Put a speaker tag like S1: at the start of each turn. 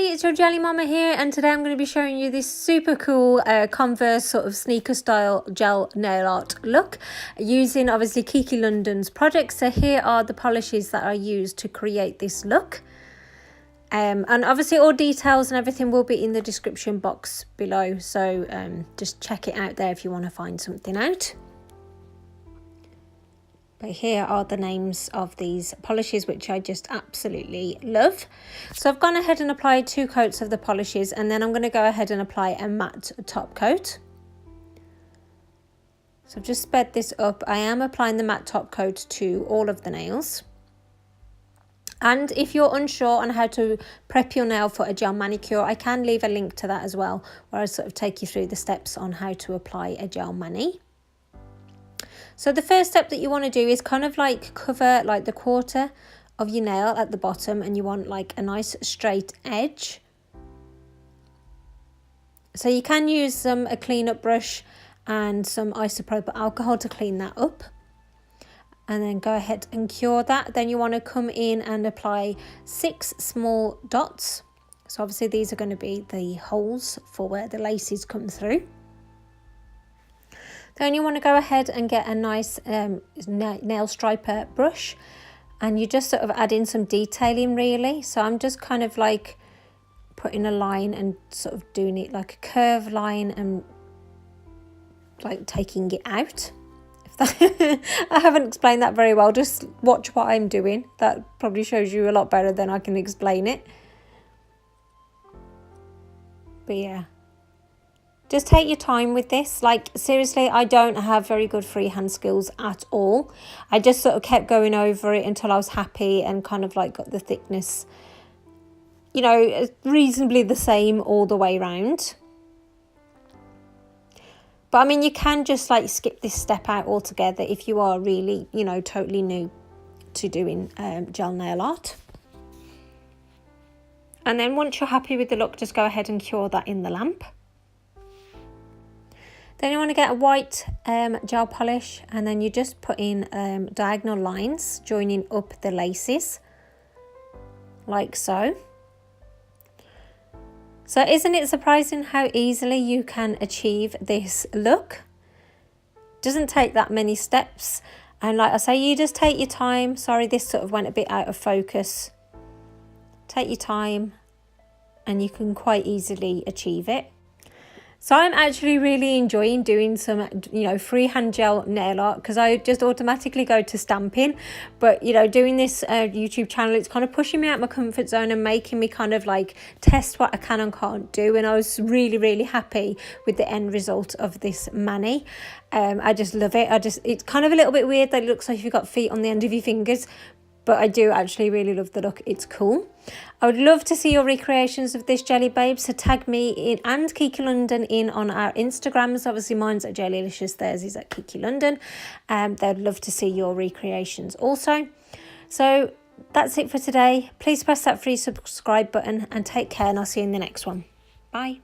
S1: Hi, it's your Geli Mamma here, and today I'm going to be showing you this super cool Converse sort of sneaker style gel nail art look using obviously Kiki London's products. So here are the polishes that I used to create this look. And obviously all details and everything will be in the description box below, so just check it out there if you want to find something out. But here are the names of these polishes, which I just absolutely love. So I've gone ahead and applied 2 coats of the polishes, and then I'm going to go ahead and apply a matte top coat. So I've just sped this up. I am applying the matte top coat to all of the nails. And if you're unsure on how to prep your nail for a gel manicure, I can leave a link to that as well, where I sort of take you through the steps on how to apply a gel mani. So the first step that you want to do is kind of like cover like the quarter of your nail at the bottom, and you want like a nice straight edge. So you can use a cleanup brush and some isopropyl alcohol to clean that up. And then go ahead and cure that. Then you want to come in and apply 6 small dots. So obviously these are going to be the holes for where the laces come through. Then you want to go ahead and get a nice nail striper brush, and you just sort of add in some detailing really. So I'm just kind of like putting a line and sort of doing it like a curved line and like taking it out. I haven't explained that very well, just watch what I'm doing. That probably shows you a lot better than I can explain it. But yeah, just take your time with this. Like seriously, I don't have very good freehand skills at all. I just sort of kept going over it until I was happy and kind of like got the thickness, you know, reasonably the same all the way around. But I mean, you can just like skip this step out altogether if you are really, you know, totally new to doing gel nail art. And then once you're happy with the look, just go ahead and cure that in the lamp. Then you want to get a white gel polish, and then you just put in diagonal lines joining up the laces like so. So isn't it surprising how easily you can achieve this look? Doesn't take that many steps, and like I say, you just take your time. Sorry, this sort of went a bit out of focus. Take your time and you can quite easily achieve it. So I'm actually really enjoying doing some, you know, freehand gel nail art, because I just automatically go to stamping. But, you know, doing this YouTube channel, it's kind of pushing me out my comfort zone and making me kind of like test what I can and can't do. And I was really, really happy with the end result of this mani. I just love it. It's kind of a little bit weird that it looks like you've got feet on the end of your fingers, but I do actually really love the look. It's cool. I would love to see your recreations of this jelly babe, so tag me in and Kiki London in on our Instagrams. Obviously mine's at Gelulicious, theirs is at Kiki London. They'd love to see your recreations also. So that's it for today. Please press that free subscribe button and take care, and I'll see you in the next one. Bye.